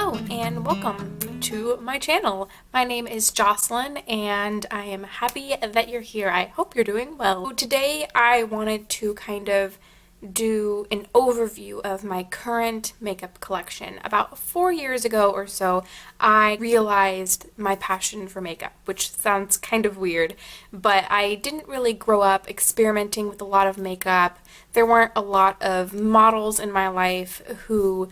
Hello and welcome to my channel. My name is Jocelyn and I am happy that you're here. I hope you're doing well. So today I wanted to kind of do an overview of my current makeup collection. About 4 years ago or so, I realized my passion for makeup, which sounds kind of weird, but I didn't really grow up experimenting with a lot of makeup. There weren't a lot of models in my life who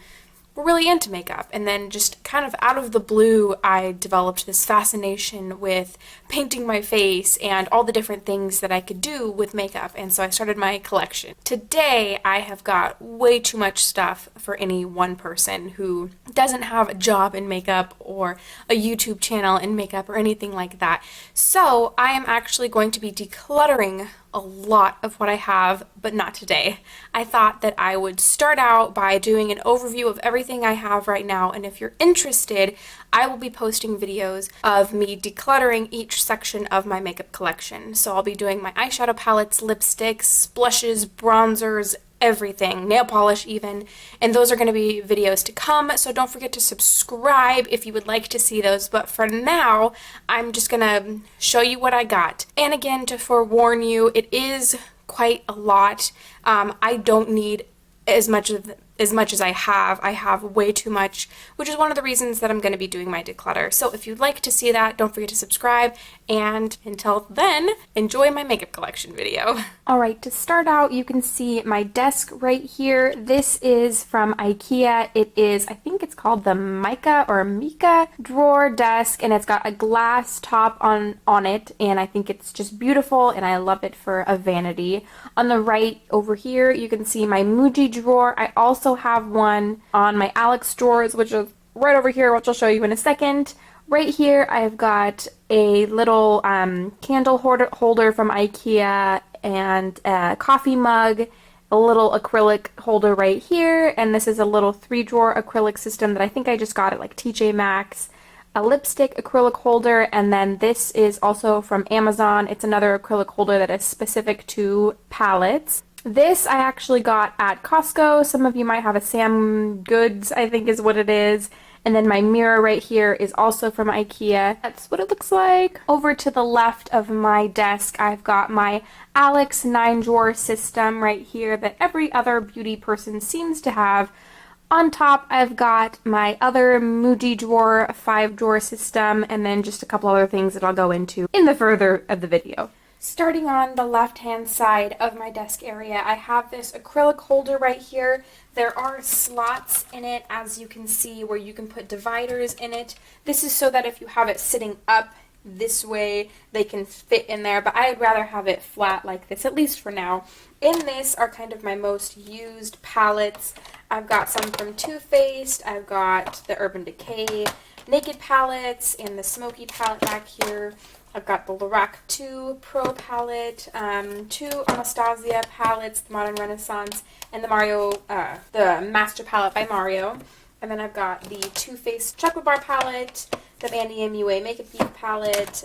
were really into makeup, and then just kind of out of the blue I developed this fascination with painting my face and all the different things that I could do with makeup, and so I started my collection. Today I have got way too much stuff for any one person who doesn't have a job in makeup or a YouTube channel in makeup or anything like that. So I am actually going to be decluttering a lot of what I have, but not today. I thought that I would start out by doing an overview of everything I have right now, and if you're interested, I will be posting videos of me decluttering each section of my makeup collection. So I'll be doing my eyeshadow palettes, lipsticks, blushes, bronzers, everything, nail polish even, and those are going to be videos to come, so don't forget to subscribe if you would like to see those. But for now, I'm just gonna show you what I got. And again, to forewarn you, it is quite a lot. I don't need as much as I have. I have way too much, which is one of the reasons that I'm going to be doing my declutter. So if you'd like to see that, don't forget to subscribe, and until then, enjoy my makeup collection video. Alright, to start out, you can see my desk right here. This is from IKEA. It is, I think it's called the Mika drawer desk, and it's got a glass top on it, and I think it's just beautiful, and I love it for a vanity. On the right over here, you can see my Muji drawer. I also have one on my Alex drawers, which is right over here, which I'll show you in a second. Right here, I've got a little candle holder from IKEA, and a coffee mug, a little acrylic holder right here, and this is a little 3-drawer acrylic system that I think I just got at like TJ Maxx. A lipstick acrylic holder, and then this is also from Amazon. It's another acrylic holder that is specific to palettes. This I actually got at Costco. Some of you might have a Sam Goods, I think is what it is. And then my mirror right here is also from IKEA. That's what it looks like. Over to the left of my desk, I've got my Alex 9-drawer system right here that every other beauty person seems to have. On top, I've got my other Muji drawer 5-drawer system, and then just a couple other things that I'll go into in the further of the video. Starting on the left-hand side of my desk area, I have this acrylic holder right here. There are slots in it, as you can see, where you can put dividers in it. This is so that if you have it sitting up this way, they can fit in there, but I'd rather have it flat like this, at least for now. In this are kind of my most used palettes. I've got some from Too Faced, I've got the Urban Decay Naked palettes, and the Smoky palette back here. I've got the Lorac 2 Pro palette, 2 Anastasia palettes, the Modern Renaissance, and the Master palette by Mario. And then I've got the Too Faced Chocolate Bar palette, the Mandy MUA Makeup Beat palette,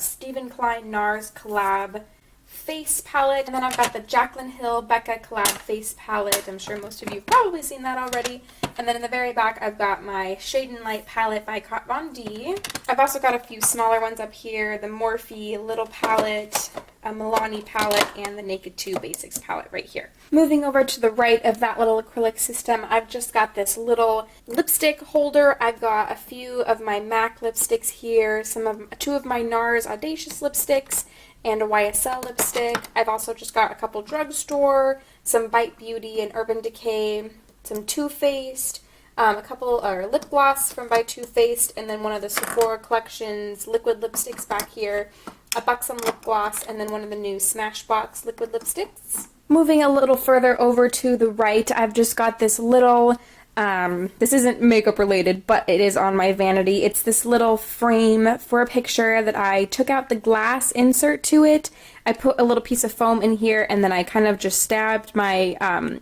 Stephen Klein NARS collab face palette, and then I've got the Jaclyn Hill Becca collab face palette. I'm sure most of you have probably seen that already. And then in the very back, I've got my Shade and Light palette by Kat Von D. I've also got a few smaller ones up here, the Morphe Little palette, a Milani palette, and the Naked 2 Basics palette right here. Moving over to the right of that little acrylic system, I've just got this little lipstick holder. I've got a few of my MAC lipsticks here, 2 of my NARS Audacious lipsticks, and a YSL lipstick. I've also just got a couple drugstore, some Bite Beauty and Urban Decay, some Too Faced, a couple lip gloss from by Too Faced, and then one of the Sephora Collections liquid lipsticks back here, a Buxom lip gloss, and then one of the new Smashbox liquid lipsticks. Moving a little further over to the right, I've just got this little this isn't makeup related, but it is on my vanity. It's this little frame for a picture that I took out the glass insert to it. I put a little piece of foam in here, and then I kind of just stabbed my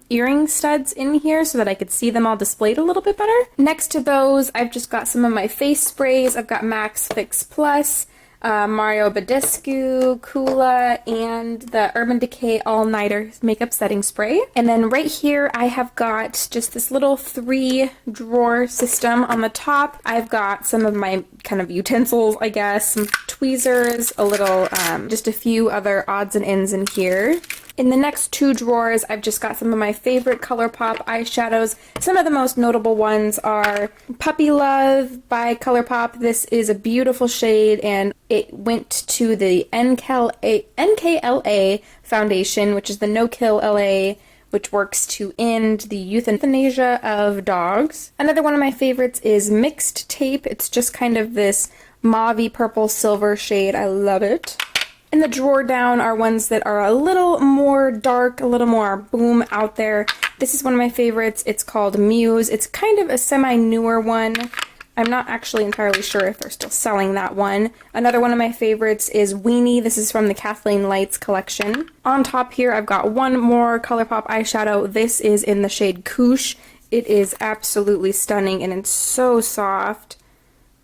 earring studs in here so that I could see them all displayed a little bit better. Next to those, I've just got some of my face sprays. I've got Max Fix Plus, Mario Badescu, Kula, and the Urban Decay All-Nighter Makeup Setting Spray. And then right here I have got just this little 3-drawer system. On the top I've got some of my kind of utensils, I guess, some tweezers, a little, just a few other odds and ends in here. In the next 2 drawers, I've just got some of my favorite ColourPop eyeshadows. Some of the most notable ones are Puppy Love by ColourPop. This is a beautiful shade, and it went to the NKLA foundation, which is the No Kill LA, which works to end the euthanasia of dogs. Another one of my favorites is Mixed Tape. It's just kind of this mauve-y purple silver shade. I love it. In the drawer down are ones that are a little more dark, a little more boom out there. This is one of my favorites. It's called Muse. It's kind of a semi-newer one. I'm not actually entirely sure if they're still selling that one. Another one of my favorites is Weenie. This is from the Kathleen Lights collection. On top here, I've got one more ColourPop eyeshadow. This is in the shade Couche. It is absolutely stunning, and it's so soft.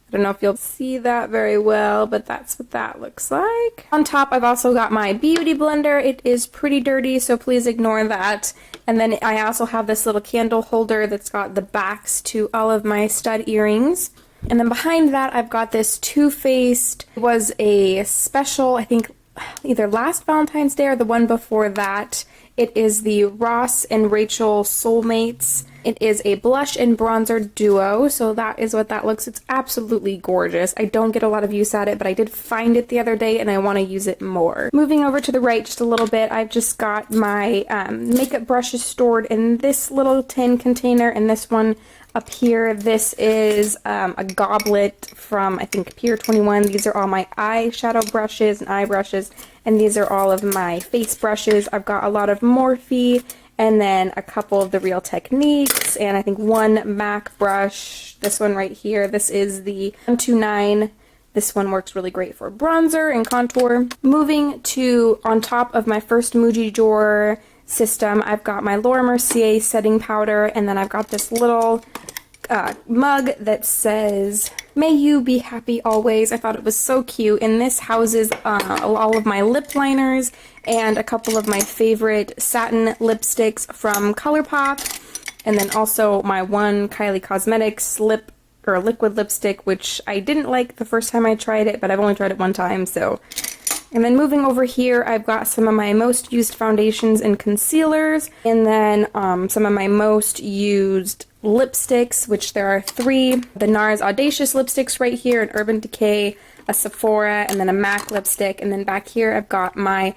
I don't know if you'll see that very well, but that's what that looks like. On top, I've also got my beauty blender. It is pretty dirty, so please ignore that. And then I also have this little candle holder that's got the backs to all of my stud earrings. And then behind that, I've got this Too Faced. It was a special, I think, either last Valentine's Day or the one before that. It is the Ross and Rachel Soulmates. It is a blush and bronzer duo, so that is what that looks. It's absolutely gorgeous. I don't get a lot of use at it, but I did find it the other day and I want to use it more. Moving over to the right just a little bit, I've just got my makeup brushes stored in this little tin container, and this one up here, this is a goblet from, I think, Pier 21. These are all my eyeshadow brushes and eye brushes, and these are all of my face brushes. I've got a lot of Morphe, and then a couple of the Real Techniques, and I think one MAC brush. This one right here, this is the 129. This one works really great for bronzer and contour. Moving to on top of my first Muji drawer system, I've got my Laura Mercier setting powder, and then I've got this little mug that says, "May you be happy always." I thought it was so cute, and this houses all of my lip liners and a couple of my favorite satin lipsticks from ColourPop, and then also my one Kylie Cosmetics liquid lipstick, which I didn't like the first time I tried it, but I've only tried it one time, so. And then moving over here, I've got some of my most used foundations and concealers, and then some of my most used lipsticks, which there are 3. The NARS Audacious lipsticks right here, an Urban Decay, a Sephora, and then a MAC lipstick. And then back here, I've got my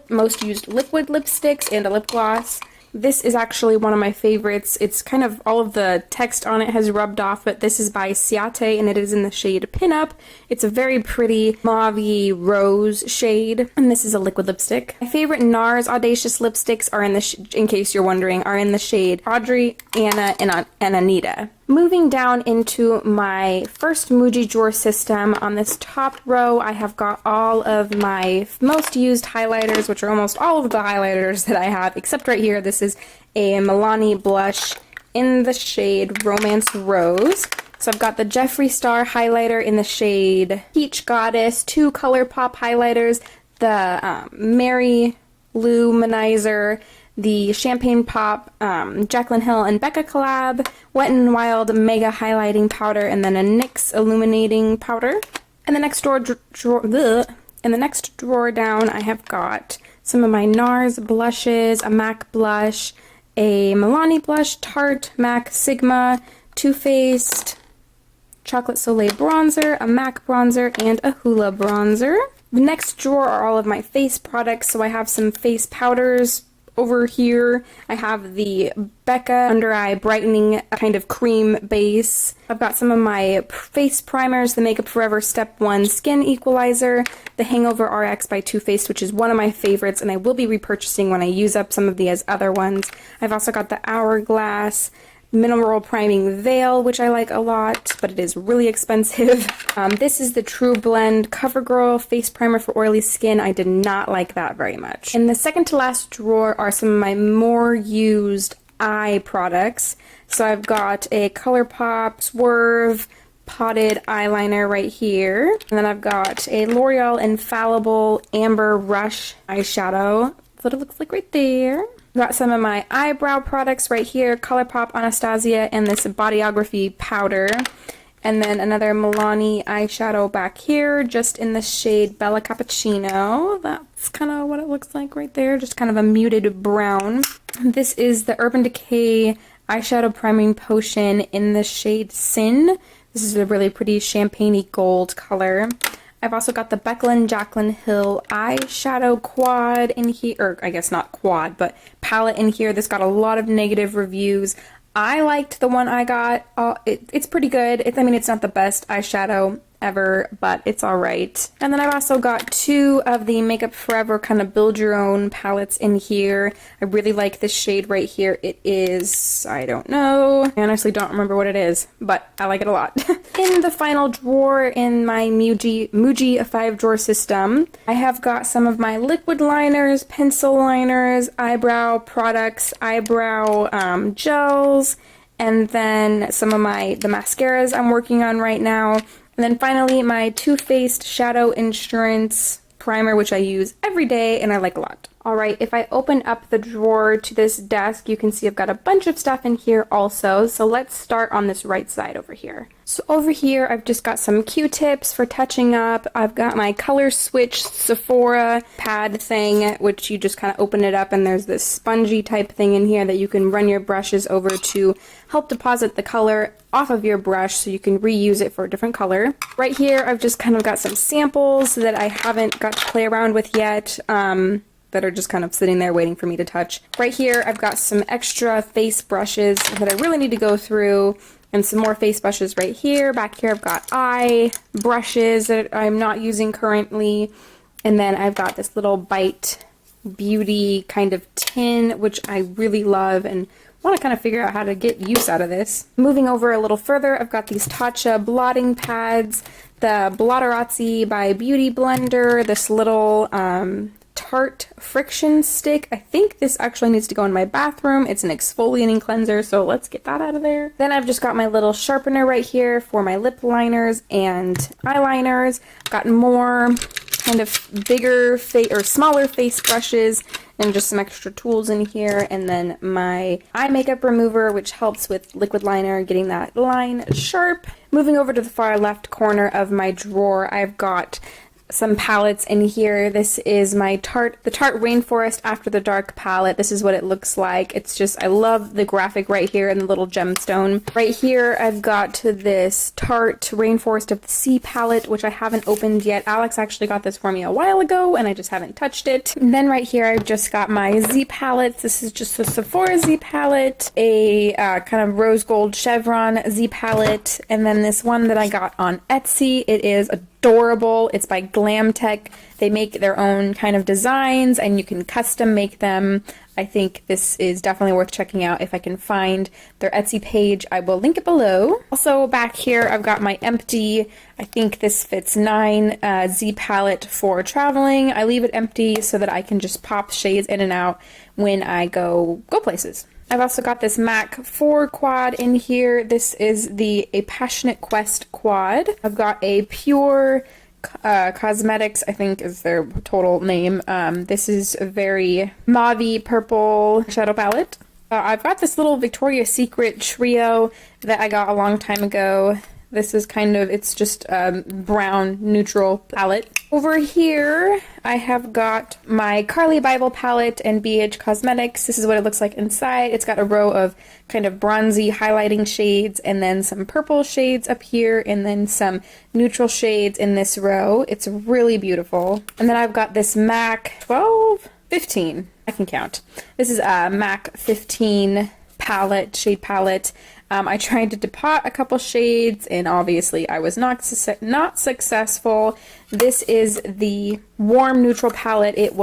most used liquid lipsticks and a lip gloss. This is actually one of my favorites. It's kind of, all of the text on it has rubbed off, but this is by Ciate, and it is in the shade Pinup. It's a very pretty mauve-y rose shade, and this is a liquid lipstick. My favorite NARS Audacious lipsticks are in the, in case you're wondering, are in the shade Audrey, Anna, and Anita. Moving down into my first Muji drawer system, on this top row I have got all of my most used highlighters, which are almost all of the highlighters that I have, except right here. This is a Milani blush in the shade Romance Rose. So I've got the Jeffree Star highlighter in the shade Peach Goddess, 2 ColourPop highlighters, the Mary Luminizer, the Champagne Pop Jaclyn Hill and Becca collab, Wet n Wild Mega Highlighting Powder, and then a NYX Illuminating Powder. And the next in the next drawer down, I have got some of my NARS blushes, a MAC blush, a Milani blush, Tarte, MAC Sigma, Too Faced, Chocolate Soleil bronzer, a MAC bronzer, and a Hoola bronzer. The next drawer are all of my face products, so I have some face powders. Over here, I have the Becca Under Eye Brightening kind of cream base. I've got some of my face primers, the Makeup Forever Step 1 Skin Equalizer, the Hangover RX by Too Faced, which is one of my favorites, and I will be repurchasing when I use up some of these other ones. I've also got the Hourglass Mineral Priming Veil, which I like a lot, but it is really expensive. This is the True Blend CoverGirl Face Primer for Oily Skin. I did not like that very much. In the second to last drawer are some of my more used eye products. So I've got a ColourPop Swerve potted eyeliner right here. And then I've got a L'Oreal Infallible Amber Rush eyeshadow. That's what it looks like right there. Got some of my eyebrow products right here, ColourPop Anastasia and this Bodyography powder. And then another Milani eyeshadow back here, just in the shade Bella Cappuccino. That's kind of what it looks like right there, just kind of a muted brown. This is the Urban Decay eyeshadow priming potion in the shade Sin. This is a really pretty champagne-y gold color. I've also got the Becklin Jaclyn Hill eyeshadow quad in here, or I guess not quad, but palette in here. This got a lot of negative reviews. I liked the one I got. It's pretty good. I mean, it's not the best eyeshadow ever, but it's alright. And then I've also got two of the Makeup Forever kind of build your own palettes in here. I really like this shade right here. It is, I don't know. I honestly don't remember what it is, but I like it a lot. In the final drawer in my Muji 5-drawer system, I have got some of my liquid liners, pencil liners, eyebrow products, eyebrow gels, and then some of the mascaras I'm working on right now. And then finally, my Too Faced Shadow Insurance Primer, which I use every day and I like a lot. Alright, if I open up the drawer to this desk, you can see I've got a bunch of stuff in here also. So let's start on this right side over here. So over here, I've just got some Q-tips for touching up. I've got my Color Switch Sephora pad thing, which you just kind of open it up and there's this spongy type thing in here that you can run your brushes over to help deposit the color off of your brush so you can reuse it for a different color. Right here, I've just kind of got some samples that I haven't got to play around with yet. That are just kind of sitting there waiting for me to touch. Right here, I've got some extra face brushes that I really need to go through, and some more face brushes right here. Back here, I've got eye brushes that I'm not using currently, and then I've got this little Bite Beauty kind of tin, which I really love and want to kind of figure out how to get use out of this. Moving over a little further, I've got these Tatcha blotting pads, the Blotterazzi by Beauty Blender, this little Tarte friction stick. I think this actually needs to go in my bathroom. It's an exfoliating cleanser, so let's get that out of there. Then I've just got my little sharpener right here for my lip liners and eyeliners. Got more kind of bigger or smaller face brushes and just some extra tools in here, and then my eye makeup remover, which helps with liquid liner, getting that line sharp. Moving over to the far left corner of my drawer, I've got some palettes in here. This is my the Tarte Rainforest After the Dark palette. This is what it looks like. It's just, I love the graphic right here and the little gemstone. Right here, I've got this Tarte Rainforest of the Sea palette, which I haven't opened yet. Alex actually got this for me a while ago, and I just haven't touched it. And then right here, I've just got my Z palettes. This is just a Sephora Z palette, a kind of rose gold chevron Z palette, and then this one that I got on Etsy. It is adorable. It's by Glam Tech. They make their own kind of designs and you can custom make them. I think this is definitely worth checking out. If I can find their Etsy page, I will link it below. Also back here, I've got my empty, I think this fits 9 Z palette for traveling. I leave it empty so that I can just pop shades in and out when I go places. I've also got this MAC 4 quad in here. This is A Passionate Quest quad. I've got a Pure Cosmetics, I think is their total name. This is a very mauve purple shadow palette. I've got this little Victoria's Secret trio that I got a long time ago. This is kind of, it's just a brown neutral palette. Over here, I have got my Carly Bible palette and BH Cosmetics. This is what it looks like inside. It's got a row of kind of bronzy highlighting shades and then some purple shades up here and then some neutral shades in this row. It's really beautiful. And then I've got this MAC 15. I can count. This is a MAC 15 shade palette. I tried to depot a couple shades and obviously I was not successful. This is the warm neutral palette. It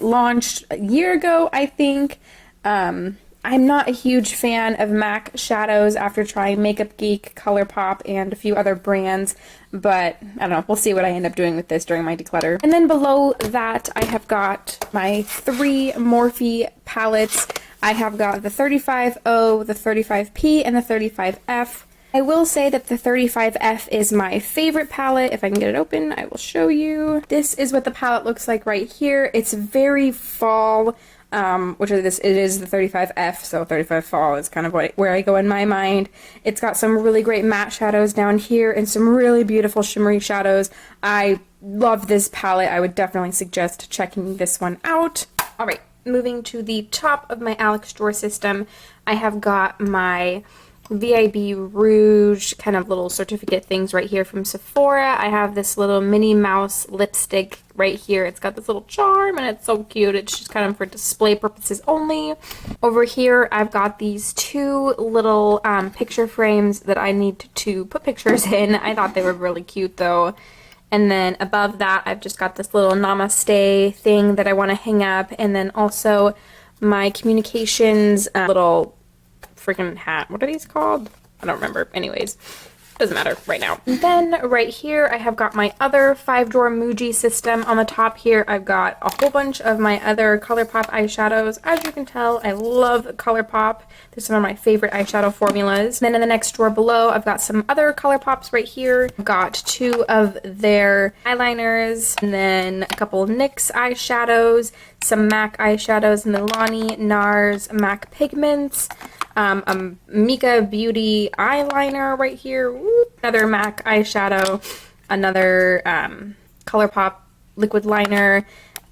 launched a year ago, I think. I'm not a huge fan of MAC shadows after trying Makeup Geek, ColourPop, and a few other brands, but I don't know, we'll see what I end up doing with this during my declutter. And then below that, I have got my 3 Morphe palettes. I have got the 35O, the 35P, and the 35F. I will say that the 35F is my favorite palette. If I can get it open, I will show you. This is what the palette looks like right here. It's very fall, which is this, it is the 35F, so 35 fall is kind of where I go in my mind. It's got some really great matte shadows down here and some really beautiful shimmery shadows. I love this palette. I would definitely suggest checking this one out. All right, moving to the top of my Alex drawer system, I have got my VIB Rouge kind of little certificate things right here from Sephora. I have this little Minnie Mouse lipstick right here. It's got this little charm and it's so cute. It's just kind of for display purposes only. Over here I've got these two little picture frames that I need to put pictures in. I thought they were really cute though. And then above that I've just got this little namaste thing that I want to hang up, and then also my communications little freaking hat. What are these called? I don't remember. Anyways, doesn't matter right now. And then right here I have got my other 5-drawer Muji system. On the top here I've got a whole bunch of my other ColourPop eyeshadows. As you can tell, I love ColourPop. They're some of my favorite eyeshadow formulas. Then in the next drawer below I've got some other ColourPops right here. I've got 2 of their eyeliners, and then a couple NYX eyeshadows, some MAC eyeshadows, and the Milani NARS MAC pigments. A Mika Beauty eyeliner right here, another MAC eyeshadow, another ColourPop liquid liner,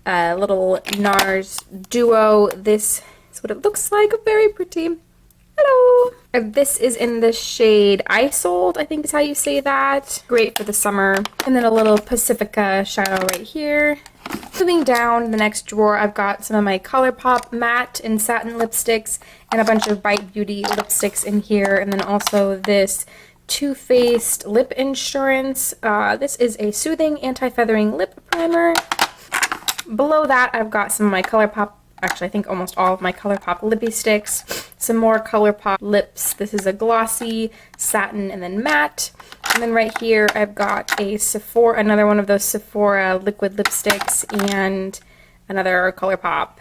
a little NARS Duo. This is what it looks like, very pretty. Hello! This is in the shade Isolde, I think is how you say that. Great for the summer. And then a little Pacifica shadow right here. Moving down the next drawer, I've got some of my ColourPop matte and satin lipsticks and a bunch of Bite Beauty lipsticks in here, and then also this Too Faced Lip Insurance. This is a soothing anti-feathering lip primer. Below that, I've got some of my ColourPop, actually I think almost all of my ColourPop lippy sticks, some more ColourPop lips. This is a glossy, satin, and then matte. And then right here I've got a Sephora, another one of those Sephora liquid lipsticks, and another ColourPop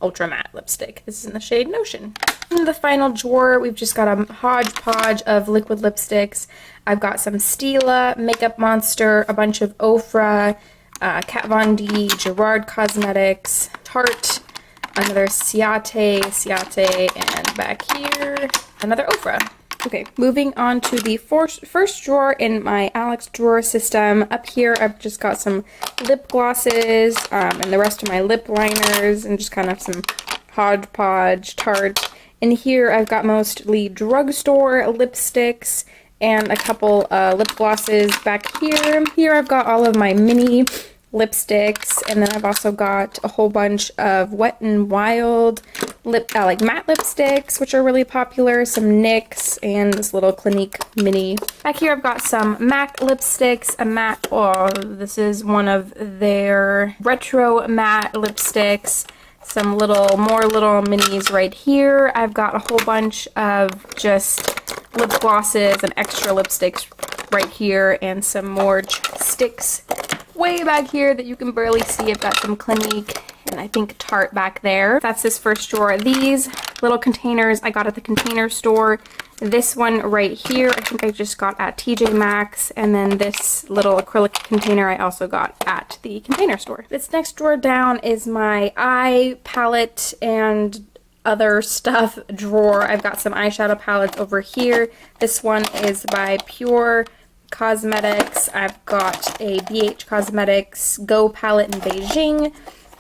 ultra matte lipstick. This is in the shade Notion. In the final drawer we've just got a hodgepodge of liquid lipsticks. I've got some Stila, Makeup Monster, a bunch of Ofra, Kat Von D, Gerard Cosmetics, Tarte, another Ciate, and back here another Ofra. Okay, moving on to the first drawer in my Alex drawer system. Up here I've just got some lip glosses and the rest of my lip liners and just kind of some hodgepodge Tarte. In here I've got mostly drugstore lipsticks and a couple lip glosses back here. Here I've got all of my mini lipsticks, and then I've also got a whole bunch of Wet n Wild like matte lipsticks, which are really popular, some NYX, and this little Clinique mini. Back here I've got some MAC lipsticks, a matte, oh, this is one of their retro matte lipsticks, some more little minis right here. I've got a whole bunch of just lip glosses and extra lipsticks right here, and some more sticks way back here that you can barely see. I've got some Clinique and I think Tarte back there. That's this first drawer. These little containers I got at the Container Store. This one right here I think I just got at TJ Maxx, and then this little acrylic container I also got at the Container Store. This next drawer down is my eye palette and other stuff drawer. I've got some eyeshadow palettes over here. This one is by Pure Cosmetics. I've got a BH Cosmetics Go palette in Beijing.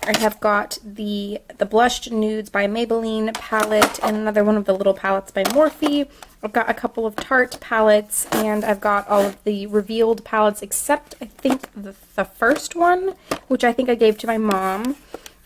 I have got the Blushed Nudes by Maybelline palette and another one of the little palettes by Morphe. I've got a couple of Tarte palettes, and I've got all of the revealed palettes except I think the first one, which I think I gave to my mom.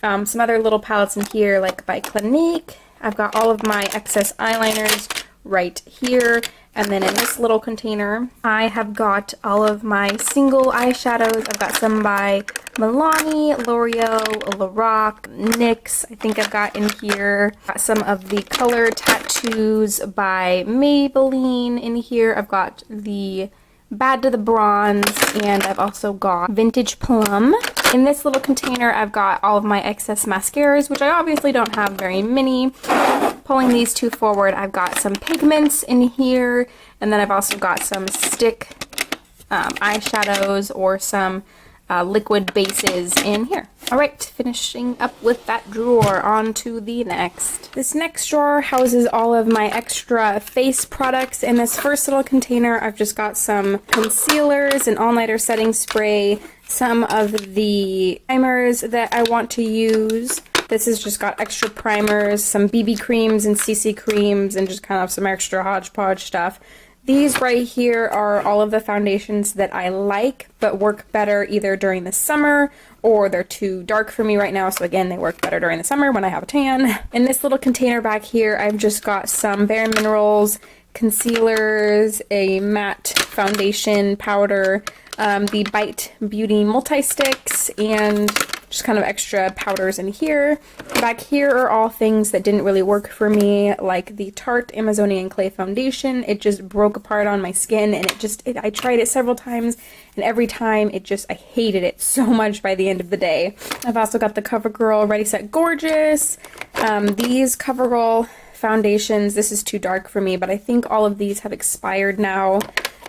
Some other little palettes in here like by Clinique. I've got all of my excess eyeliners right here. And then in this little container, I have got all of my single eyeshadows. I've got some by Milani, L'Oreal, Lorac, NYX, I think I've got in here. Got some of the color tattoos by Maybelline in here. I've got the Bad to the Bronze, and I've also got Vintage Plum. In this little container, I've got all of my excess mascaras, which I obviously don't have very many. Pulling these two forward, I've got some pigments in here, and then I've also got some stick eyeshadows or some liquid bases in here. All right, finishing up with that drawer, on to the next. This next drawer houses all of my extra face products. In this first little container, I've just got some concealers, an all-nighter setting spray, some of the primers that I want to use. This has just got extra primers, some BB creams and CC creams, and just kind of some extra hodgepodge stuff. These right here are all of the foundations that I like, but work better either during the summer or they're too dark for me right now. So again, they work better during the summer when I have a tan. In this little container back here, I've just got some Bare Minerals concealers, a matte foundation powder, the Bite Beauty multi-sticks, and just kind of extra powders in here. Back here are all things that didn't really work for me, like the Tarte Amazonian Clay Foundation. It just broke apart on my skin, and I tried it several times, and every time I hated it so much by the end of the day. I've also got the CoverGirl Ready Set Gorgeous. These CoverGirl foundations, this is too dark for me, but I think all of these have expired now.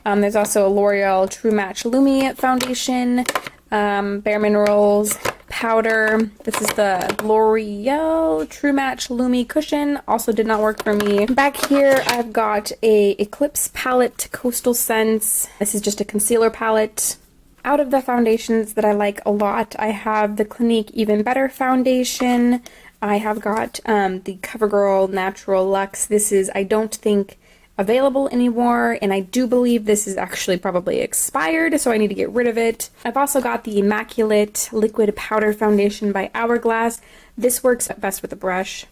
There's also a L'Oreal True Match Lumi foundation, Bare Minerals powder. This is the L'Oreal True Match Lumi cushion. Also did not work for me. Back here, I've got a Eclipse palette, Coastal Scents. This is just a concealer palette. Out of the foundations that I like a lot, I have the Clinique Even Better foundation. I have got the CoverGirl Natural Luxe. This is, I don't think, available anymore, and I do believe this is actually probably expired, so I need to get rid of it. I've also got the Immaculate Liquid Powder Foundation by Hourglass. This works best with a brush.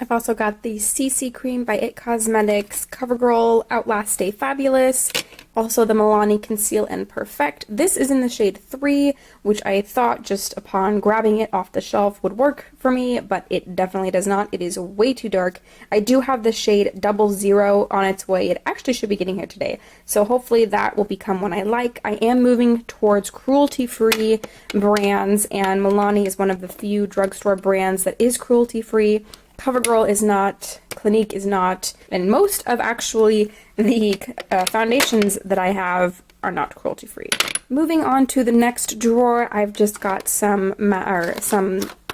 I've also got the CC Cream by IT Cosmetics, CoverGirl Outlast Stay Fabulous, also the Milani Conceal and Perfect. This is in the shade 3, which I thought just upon grabbing it off the shelf would work for me, but it definitely does not. It is way too dark. I do have the shade 00 on its way. It actually should be getting here today, so hopefully that will become one I like. I am moving towards cruelty-free brands, and Milani is one of the few drugstore brands that is cruelty-free. CoverGirl is not, Clinique is not, and most of actually the foundations that I have are not cruelty-free. Moving on to the next drawer, I've just got some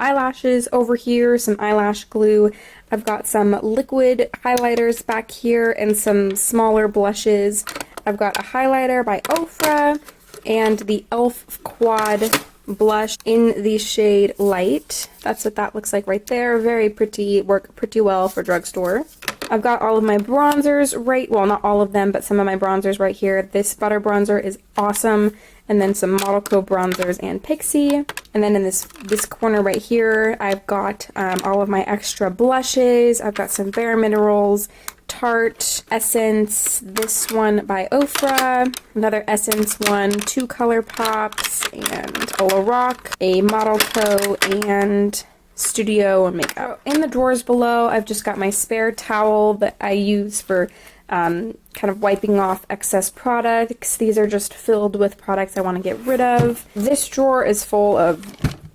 eyelashes over here, some eyelash glue. I've got some liquid highlighters back here and some smaller blushes. I've got a highlighter by Ofra and the e.l.f. Quad blush in the shade Light. That's what that looks like right there. Very pretty, work pretty well for drugstore. I've got all of my bronzers well, not all of them, but some of my bronzers right here. This Butter bronzer is awesome, and then some Model Co bronzers and Pixie. And then in this corner right here, I've got all of my extra blushes. I've got some Bare Minerals, Tarte, Essence, this one by Ofra, another Essence one, 2 Color Pops, and a Lorac, a Model Co, and Studio Makeup. In the drawers below, I've just got my spare towel that I use for kind of wiping off excess products. These are just filled with products I want to get rid of. This drawer is full of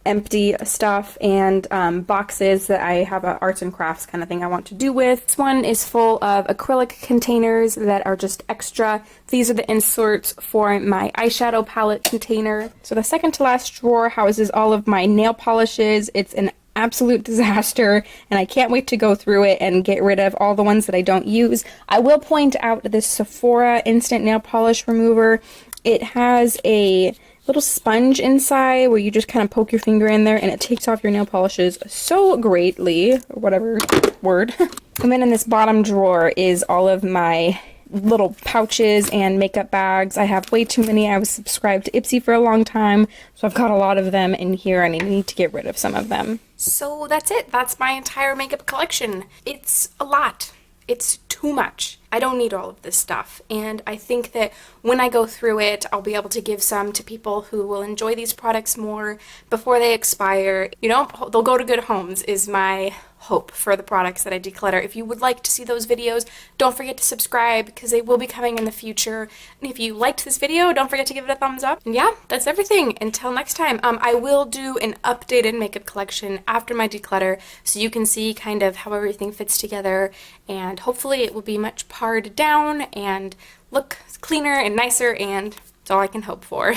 empty stuff and boxes that I have a arts and crafts kind of thing I want to do with. This one is full of acrylic containers that are just extra. These are the inserts for my eyeshadow palette container. So the second to last drawer houses all of my nail polishes. It's an absolute disaster, and I can't wait to go through it and get rid of all the ones that I don't use. I will point out this Sephora Instant Nail Polish Remover. It has a little sponge inside where you just kind of poke your finger in there and it takes off your nail polishes so greatly, or whatever word. And then in this bottom drawer is all of my little pouches and makeup bags. I have way too many. I was subscribed to Ipsy for a long time, so I've got a lot of them in here and I need to get rid of some of them. So that's it. That's my entire makeup collection. It's a lot. It's too much. I don't need all of this stuff. And I think that when I go through it, I'll be able to give some to people who will enjoy these products more before they expire. You know, they'll go to good homes is my hope for the products that I declutter. If you would like to see those videos, don't forget to subscribe because they will be coming in the future. And if you liked this video, don't forget to give it a thumbs up. And yeah, that's everything. Until next time, I will do an updated makeup collection after my declutter so you can see kind of how everything fits together, and hopefully it will be much pared down and look cleaner and nicer, and it's all I can hope for.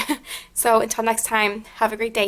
So until next time, have a great day.